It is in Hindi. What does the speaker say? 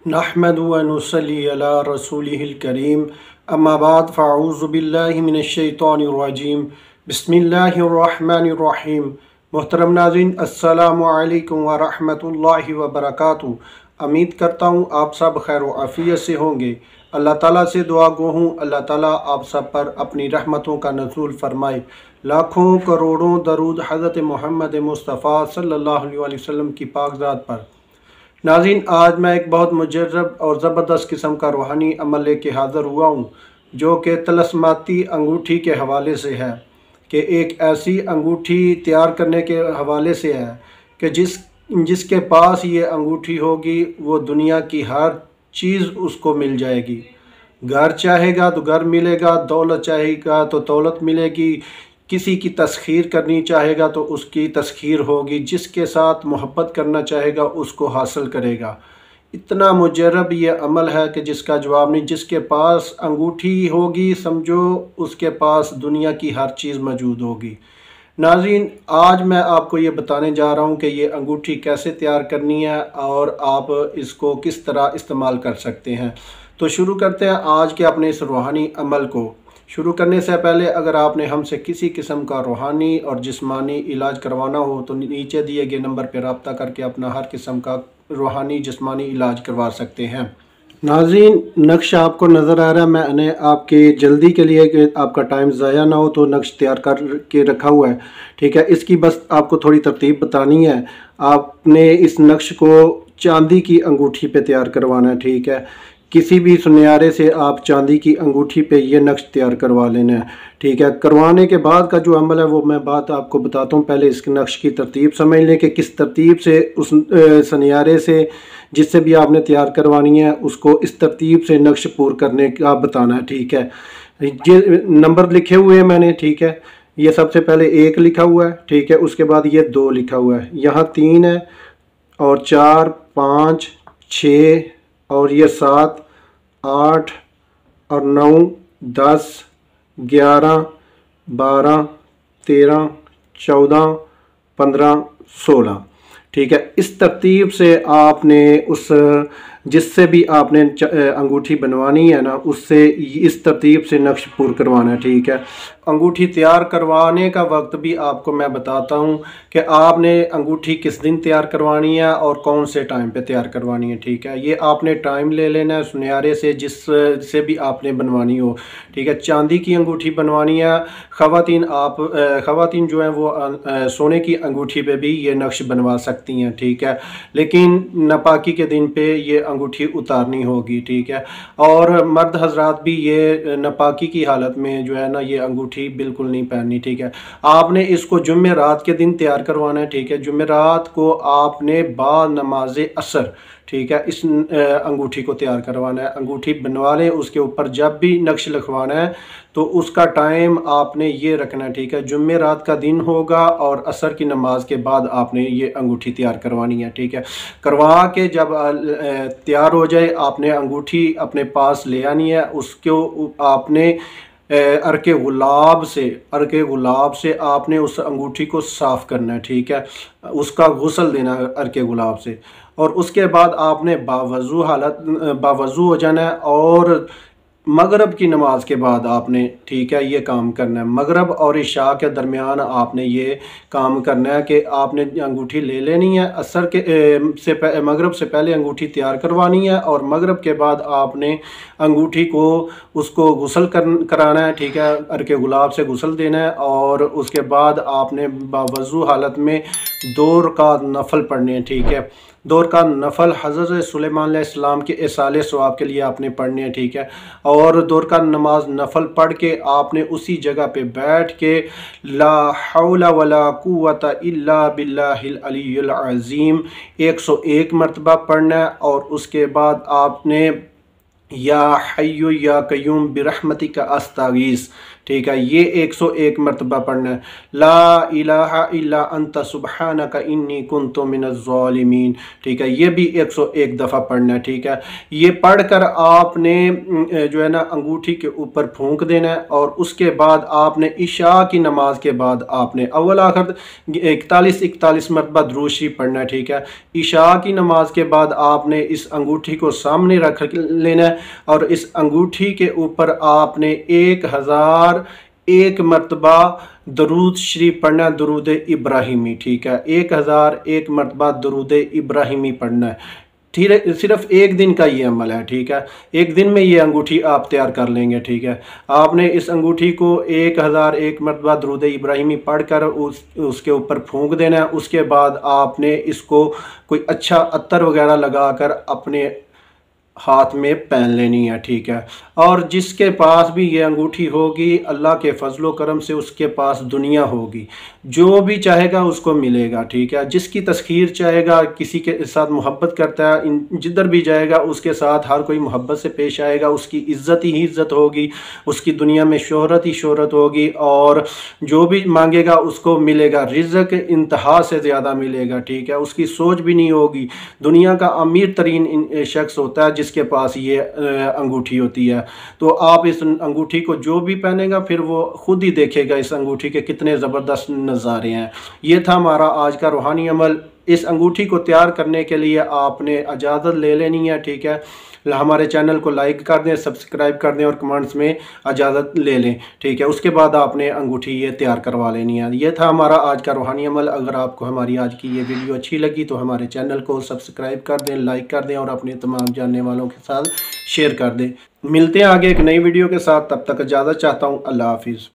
नहमदु व नुसल्ली अला रसूलिहिल करीम अम्मा बाद फ़अऊज़ु बिल्लाहि मिनश शैतानिर रजीम बिस्मिल्लाहिर रहमानिर रहीम। मोहतरम नाज़रीन, अस्सलामु अलैकुम व रहमतुल्लाहि व बरकातुहू। उम्मीद करता हूँ आप सब खैर व आफ़ियत से होंगे। अल्लाह ताला से दुआ गो हूँ अल्लाह ताला आप सब पर अपनी रहमतों का नज़ूल फरमाए। लाखों करोड़ों दरूद हज़रत मोहम्मद मुस्तफ़ा सल्लल्लाहु अलैहि वसल्लम की पाकज़ात पर। नाज़रीन, आज मैं एक बहुत मुजर्रब और ज़बरदस्त किस्म का रूहानी अमल लेके हाज़िर हुआ हूँ, जो कि तलस्माती अंगूठी के हवाले से है। कि एक ऐसी अंगूठी तैयार करने के हवाले से है कि जिसके पास ये अंगूठी होगी वो दुनिया की हर चीज़ उसको मिल जाएगी। घर चाहेगा तो घर मिलेगा, दौलत चाहेगा तो दौलत मिलेगी, किसी की तस्खीर करनी चाहेगा तो उसकी तस्खीर होगी, जिसके साथ मोहब्बत करना चाहेगा उसको हासिल करेगा। इतना मुजर्रब ये अमल है कि जिसका जवाब नहीं। जिसके पास अंगूठी होगी समझो उसके पास दुनिया की हर चीज़ मौजूद होगी। नाज़रीन, आज मैं आपको ये बताने जा रहा हूँ कि ये अंगूठी कैसे तैयार करनी है और आप इसको किस तरह इस्तेमाल कर सकते हैं। तो शुरू करते हैं आज के अपने इस रूहानी अमल को। शुरू करने से पहले अगर आपने हमसे किसी किस्म का रूहानी और जिस्मानी इलाज करवाना हो तो नीचे दिए गए नंबर पर रब्ता करके अपना हर किस्म का रूहानी जिस्मानी इलाज करवा सकते हैं। नाज़रीन, नक्श आपको नज़र आ रहा है। मैंने आपके जल्दी के लिए कि आपका टाइम ज़ाया ना हो तो नक्श तैयार कर के रखा हुआ है, ठीक है। इसकी बस आपको थोड़ी तरतीब बतानी है। आपने इस नक्श को चांदी की अंगूठी पे तैयार करवाना है, ठीक है। किसी भी सुनहरे से आप चांदी की अंगूठी पे ये नक्श तैयार करवा लेना है, ठीक है। करवाने के बाद का जो अमल है वो मैं बात आपको बताता हूँ। पहले इस नक्श की तरतीब समझ लें कि किस तरतीब से उस सुनहरे से जिससे भी आपने तैयार करवानी है उसको इस तरतीब से नक्श पूर करने का बताना है, ठीक है। ये नंबर लिखे हुए हैं मैंने, ठीक है। ये सबसे पहले 1 लिखा हुआ है, ठीक है। उसके बाद ये 2 लिखा हुआ है, यहाँ 3 है और 4 5 6 और ये 7 8 और 9 10 11 12 13 14 15 16, ठीक है। इस तरतीब से आपने उस जिससे भी आपने अंगूठी बनवानी है ना उससे इस तरतीब से नक्श पूर करवाना है, ठीक है। अंगूठी तैयार करवाने का वक्त भी आपको मैं बताता हूँ कि आपने अंगूठी किस दिन तैयार करवानी है और कौन से टाइम पे तैयार करवानी है, ठीक है। ये आपने टाइम ले लेना है सुनहरे से जिससे भी आपने बनवानी हो, ठीक है। चांदी की अंगूठी बनवानी है ख़वातीन जो हैं वो सोने की अंगूठी पे भी ये नक्श बनवा सकती हैं, ठीक है। लेकिन नापाकी के दिन पे ये अंगूठी उतारनी होगी, ठीक है। और मर्द हजरात भी ये नापाकी की हालत में जो है ना ये अंगूठी बिल्कुल नहीं पहननी, ठीक है। आपने इसको जुम्मे रात के दिन तैयार करवाना है, ठीक है। जुम्मे रात को आपने बाद नमाज असर, ठीक है, इस अंगूठी को तैयार करवाना है। अंगूठी बनवा लें, उसके ऊपर जब भी नक्श लिखवाना है तो उसका टाइम आपने ये रखना है, ठीक है। जुम्मे रात का दिन होगा और असर की नमाज के बाद आपने ये अंगूठी तैयार करवानी है, ठीक है। करवा के जब तैयार हो जाए आपने अंगूठी अपने पास ले आनी है। उसको आपने अर्के गुलाब से आपने उस अंगूठी को साफ़ करना है, ठीक है। उसका गुस्ल देना है अर्के गुलाब से। और उसके बाद आपने बावज़ू हो जाना है और मगरब की नमाज के बाद आपने, ठीक है, ये काम करना है। मगरब और इशा के दरमियान आपने ये काम करना है कि आपने अंगूठी ले लेनी है। असर के मगरब से पहले अंगूठी तैयार करवानी है और मगरब के बाद आपने अंगूठी को उसको गुस्ल कराना है, ठीक है। अर्के गुलाब से गुस्ल देना है और उसके बाद आपने बावज़ू हालत में 2 रकात नफल पढ़ने हैं, ठीक है। 2 रकात नफल हज़रत सुलेमान अलैहिस्सलाम के इसाले सवाब के लिए आपने पढ़ने हैं, ठीक है। और 2 रकात नमाज नफल पढ़ के आपने उसी जगह पे बैठ के ला हौला वला कुव्वता इल्ला बिल्लाहिल अलिय्युल अज़ीम 101 मरतबा पढ़ना है। और उसके बाद आपने या हय्यु या कय्यूम बिरहमतिका अस्तागीस, ठीक है। ये 101 मरतबा पढ़ना है, ला इलाहा इल्ला अंता सुब्हानका इन्नी कुन्तु मिनज़्ज़ालिमीन, ठीक है। ये भी 101 दफ़ा पढ़ना है, ठीक है। ये पढ़कर आपने जो है ना अंगूठी के ऊपर फूंक देना है और उसके बाद आपने इशा की नमाज के बाद आपने अव्वल आखिर 41 मरतबा दुरूद शरीफ पढ़ना है, ठीक है। इशा की नमाज के बाद आपने इस अंगूठी को सामने रख लेना है और इस अंगूठी के ऊपर आपने 1001 मरतबा दरूद शरीफ पढ़ना, दरूद इब्राहिमी, ठीक है। 1001 मरतबा दरूद इब्राहिमी पढ़ना है। सिर्फ एक दिन का ये अमल है, ठीक है। एक दिन में ये अंगूठी आप तैयार कर लेंगे, ठीक है। आपने इस अंगूठी को 1001 मरतबा दरूद इब्राहिमी पढ़कर उसके ऊपर फूंक देना है। उसके बाद आपने इसको कोई अच्छा अत्तर वगैरह लगाकर अपने हाथ में पहन लेनी है, ठीक है। और जिसके पास भी ये अंगूठी होगी अल्लाह के फजलो करम से उसके पास दुनिया होगी, जो भी चाहेगा उसको मिलेगा, ठीक है। जिसकी तस्खीर चाहेगा, किसी के साथ मोहब्बत करता है, जिधर भी जाएगा उसके साथ हर कोई मोहब्बत से पेश आएगा, उसकी इज़्ज़त ही इज़्ज़त होगी, उसकी दुनिया में शोहरत ही शोहरत होगी और जो भी मांगेगा उसको मिलेगा, रिज़्क़ इंतहा से ज़्यादा मिलेगा, ठीक है। उसकी सोच भी नहीं होगी। दुनिया का अमीर तरीन शख्स होता है जिसके पास ये अंगूठी होती है। तो आप इस अंगूठी को जो भी पहनेगा फिर वो खुद ही देखेगा इस अंगूठी के कितने ज़बरदस्त नज़ारे हैं। ये था हमारा आज का रूहानी अमल। इस अंगूठी को तैयार करने के लिए आपने इजाज़त ले लेनी है, ठीक है। हमारे चैनल को लाइक कर दें, सब्सक्राइब कर दें और कमेंट्स में इजाज़त ले लें, ठीक है। उसके बाद आपने अंगूठी ये तैयार करवा लेनी है। ये था हमारा आज का रूहानी अमल। अगर आपको हमारी आज की ये वीडियो अच्छी लगी तो हमारे चैनल को सब्सक्राइब कर दें, लाइक कर दें और अपने तमाम जानने वालों के साथ शेयर कर दें। मिलते हैं आगे एक नई वीडियो के साथ, तब तक इजाज़त चाहता हूँ। अल्लाह हाफिज़।